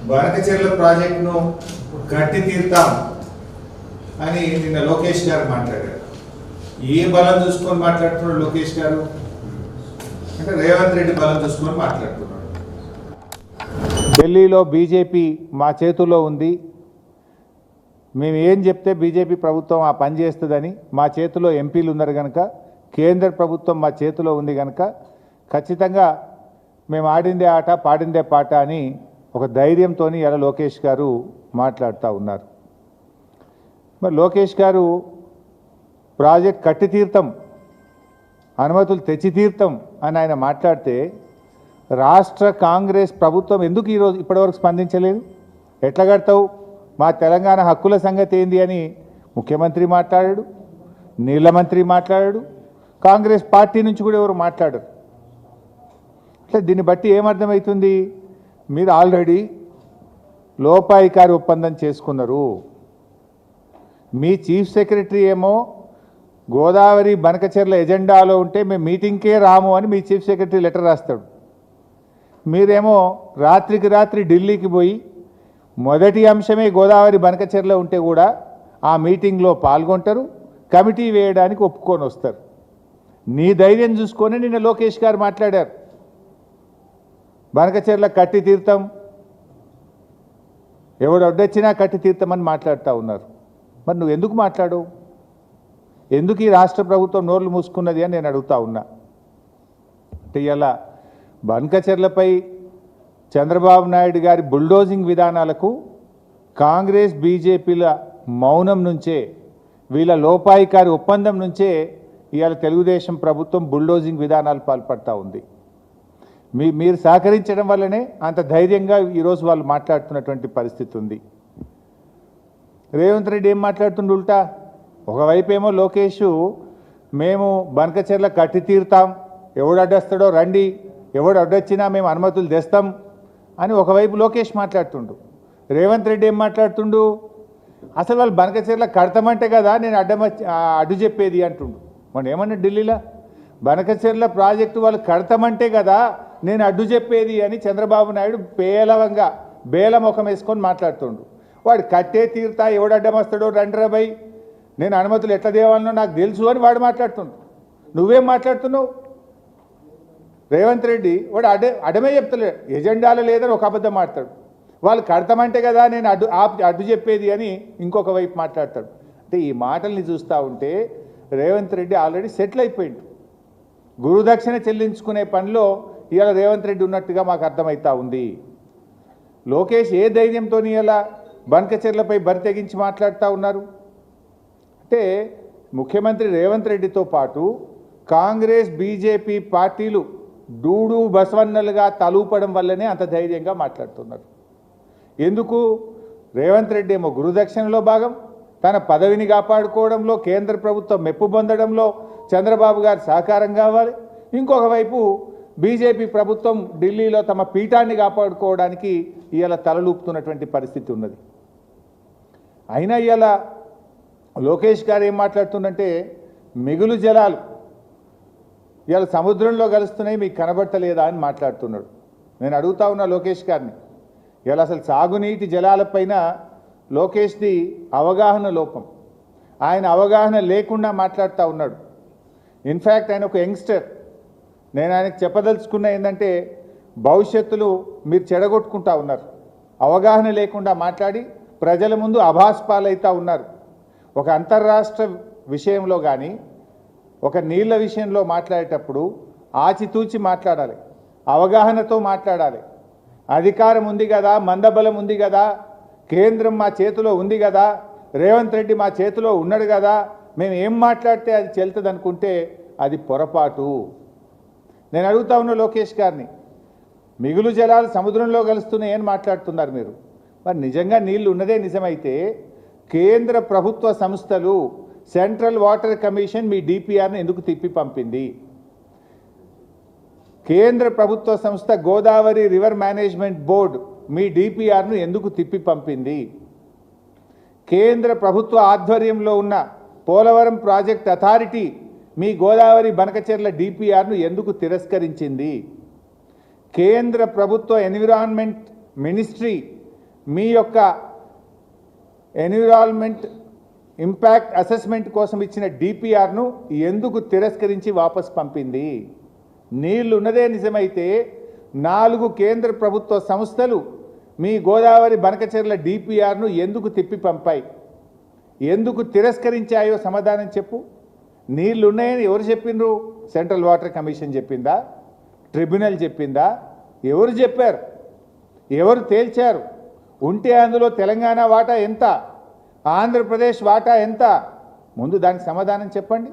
బనకచెర్ల ప్రాజెక్టును కట్టి తీర్తాం అని నిన్న లోకేష్ గారు మాట్లాడారు. ఏ బలం చూసుకొని మాట్లాడుతున్నాడు లోకేష్ గారు అంటే రేవంత్ రెడ్డి బలం చూసుకొని మాట్లాడుతున్నాడు. ఢిల్లీలో బీజేపీ మా చేతుల్లో ఉంది, మేము ఏం చెప్తే బీజేపీ ప్రభుత్వం ఆ పని చేస్తుందని, మా చేతిలో ఎంపీలు ఉన్నారు కనుక, కేంద్ర ప్రభుత్వం మా చేతిలో ఉంది కనుక ఖచ్చితంగా మేము ఆడిందే ఆట పాడిందే పాట అని ఒక ధైర్యంతో ఇలా లోకేష్ గారు మాట్లాడుతూ ఉన్నారు. మరి లోకేష్ గారు ప్రాజెక్ట్ కట్టి తీర్థం, అనుమతులు తెచ్చి తీర్థం అని ఆయన మాట్లాడితే రాష్ట్ర కాంగ్రెస్ ప్రభుత్వం ఎందుకు ఈరోజు ఇప్పటివరకు స్పందించలేదు? ఎట్లా కడతావు, మా తెలంగాణ హక్కుల సంగతి ఏంది అని ముఖ్యమంత్రి మాట్లాడాడు, నీళ్ళ మంత్రి మాట్లాడాడు, కాంగ్రెస్ పార్టీ నుంచి కూడా ఎవరు మాట్లాడరు. అంటే దీన్ని బట్టి ఏమర్థమవుతుంది? మీరు ఆల్రెడీ లోపాయికారి ఒప్పందం చేసుకున్నారు. మీ చీఫ్ సెక్రటరీ ఏమో గోదావరి బనకచెర్ల ఎజెండాలో ఉంటే మేము మీటింగ్కే రాము అని మీ చీఫ్ సెక్రటరీ లెటర్ రాస్తాడు. మీరేమో రాత్రికి రాత్రి ఢిల్లీకి పోయి మొదటి అంశమే గోదావరి బనకచెర్ల ఉంటే కూడా ఆ మీటింగ్లో పాల్గొంటారు, కమిటీ వేయడానికి ఒప్పుకొని వస్తారు. నీ ధైర్యం చూసుకొని నిన్న లోకేష్ గారు మాట్లాడారు, బనకచెర్ల కట్టి తీర్థం, ఎవడు అడ్డొచ్చినా కట్టి తీర్థమని మాట్లాడుతూ ఉన్నారు. మరి నువ్వు ఎందుకు మాట్లాడు? ఎందుకు ఈ రాష్ట్ర ప్రభుత్వం నోర్లు మూసుకున్నది అని నేను అడుగుతా ఉన్నా. అంటే ఇలా బనకచెర్లపై చంద్రబాబు నాయుడు గారి బుల్డోజింగ్ విధానాలకు కాంగ్రెస్ బీజేపీల మౌనం నుంచే, వీళ్ళ లోపాయికారి ఒప్పందం నుంచే ఇవాళ తెలుగుదేశం ప్రభుత్వం బుల్డోజింగ్ విధానాలు పాల్పడతా ఉంది. మీరు సహకరించడం వల్లనే అంత ధైర్యంగా ఈరోజు వాళ్ళు మాట్లాడుతున్నటువంటి పరిస్థితి ఉంది. రేవంత్ రెడ్డి ఏం మాట్లాడుతుండు ఉల్టా? ఒకవైపు ఏమో లోకేష్ మేము బనకచెర్ల కట్టి తీరుతాం, ఎవడు అడ్డొస్తాడో రండి, ఎవడు అడ్డొచ్చినా మేము అనుమతులు తెస్తాం అని ఒకవైపు లోకేష్ మాట్లాడుతుండు. రేవంత్ రెడ్డి ఏం మాట్లాడుతుండు? అసలు వాళ్ళు బనకచెర్ల కడతామంటే కదా నేను అడ్డు చెప్పేది అంటుండు. మనం ఏమన్నా ఢిల్లీలో బనకచెర్ల ప్రాజెక్టు వాళ్ళు కడతామంటే కదా నేను అడ్డు చెప్పేది అని చంద్రబాబు నాయుడు పేలవంగా బేలముఖం వేసుకొని మాట్లాడుతుండు. వాడు కట్టే తీరుతా, ఎవడు అడ్డం వస్తాడో రండ్రాబై, నేను అనుమతులు ఎట్లా దేవాలనో నాకు తెలుసు అని వాడు మాట్లాడుతుండు. నువ్వేం మాట్లాడుతున్నావు? రేవంత్ రెడ్డి వాడు అడమే చెప్తలేడు, ఎజెండాలో లేదని ఒక అబద్ధం మాట్లాడు. వాళ్ళు కడతామంటే కదా నేను అడ్డు చెప్పేది అని ఇంకొక వైపు మాట్లాడతాడు. అంటే ఈ మాటల్ని చూస్తూ ఉంటే రేవంత్ రెడ్డి ఆల్రెడీ సెటిల్ అయిపోయిండు. గురుదక్షిణ చెల్లించుకునే పనిలో ఇవాళ రేవంత్ రెడ్డి ఉన్నట్టుగా మాకు అర్థమవుతా ఉంది. లోకేష్ ఏ ధైర్యంతో ఇలా బనకచెర్లపై బరి తెగించి మాట్లాడుతూ ఉన్నారు అంటే, ముఖ్యమంత్రి రేవంత్ రెడ్డితో పాటు కాంగ్రెస్ బీజేపీ పార్టీలు డూడు బసవన్నలుగా తలూపడం వల్లనే అంత ధైర్యంగా మాట్లాడుతున్నారు. ఎందుకు? రేవంత్ రెడ్డి ఏమో గురుదక్షిణలో భాగం, తన పదవిని కాపాడుకోవడంలో, కేంద్ర ప్రభుత్వం మెప్పు పొందడంలో చంద్రబాబు గారు సహకారం కావాలి. ఇంకొక వైపు బీజేపీ ప్రభుత్వం ఢిల్లీలో తమ పీఠాన్ని కాపాడుకోవడానికి ఇవాళ తలలూపుతున్నటువంటి పరిస్థితి ఉన్నది. అయినా ఇవాళ లోకేష్ గారు ఏం మాట్లాడుతుందంటే, మిగులు జలాలు ఇవాళ సముద్రంలో కలుస్తున్నాయి మీకు కనబడతలేదా అని మాట్లాడుతున్నాడు. నేను అడుగుతా ఉన్నా లోకేష్ గారిని, ఇవాళ అసలు సాగునీటి జలాలపైన లోకేష్ది అవగాహన లోపం, ఆయన అవగాహన లేకుండా మాట్లాడుతూ ఉన్నాడు. ఇన్ఫ్యాక్ట్ ఆయన ఒక యంగ్స్టర్. నేను ఆయనకు చెప్పదలుచుకున్న ఏంటంటే, భవిష్యత్తులో మీరు చెడగొట్టుకుంటా ఉన్నారు, అవగాహన లేకుండా మాట్లాడి ప్రజల ముందు అభాస్పాలవుతూ ఉన్నారు. ఒక అంతర్రాష్ట్ర విషయంలో కానీ ఒక నీళ్ళ విషయంలో మాట్లాడేటప్పుడు ఆచితూచి మాట్లాడాలి, అవగాహనతో మాట్లాడాలి. అధికారం ఉంది కదా, మందబలం ఉంది కదా, కేంద్రం మా చేతిలో ఉంది కదా, రేవంత్ రెడ్డి మా చేతిలో ఉన్నాడు కదా, మేము ఏం మాట్లాడితే అది చెల్తుంది అనుకుంటే అది పొరపాటు. నేను అడుగుతా ఉన్న లోకేష్ గారిని, మిగులు జలాలు సముద్రంలో కలుస్తున్నాయి అని మాట్లాడుతున్నారు మీరు. మరి నిజంగా నీళ్లు ఉన్నదే నిజమైతే కేంద్ర ప్రభుత్వ సంస్థలు సెంట్రల్ వాటర్ కమిషన్ మీ డిపిఆర్ని ఎందుకు తిప్పి పంపింది? కేంద్ర ప్రభుత్వ సంస్థ గోదావరి రివర్ మేనేజ్మెంట్ బోర్డు మీ డిపిఆర్ను ఎందుకు తిప్పి పంపింది? కేంద్ర ప్రభుత్వ ఆధ్వర్యంలో ఉన్న పోలవరం ప్రాజెక్ట్ అథారిటీ మీ గోదావరి బనకచెర్ల డిపిఆర్ను ఎందుకు తిరస్కరించింది? కేంద్ర ప్రభుత్వ ఎన్విరాన్మెంట్ మినిస్ట్రీ మీ యొక్క ఎన్విరాన్మెంట్ ఇంపాక్ట్ అసెస్మెంట్ కోసం ఇచ్చిన డిపిఆర్ను ఎందుకు తిరస్కరించి వాపస్ పంపింది? నీళ్లు ఉన్నదే నిజమైతే 4 కేంద్ర ప్రభుత్వ సంస్థలు మీ గోదావరి బనకచెర్ల డిపిఆర్ను ఎందుకు తిప్పి పంపాయి? ఎందుకు తిరస్కరించాయో సమాధానం చెప్పు. నీళ్లు ఉన్నాయని ఎవరు చెప్పిండ్రు? సెంట్రల్ వాటర్ కమిషన్ చెప్పిందా? ట్రిబ్యునల్ చెప్పిందా? ఎవరు చెప్పారు? ఎవరు తేల్చారు? ఉంటే అందులో తెలంగాణ వాటా ఎంత, ఆంధ్రప్రదేశ్ వాటా ఎంత? ముందు దానికి సమాధానం చెప్పండి.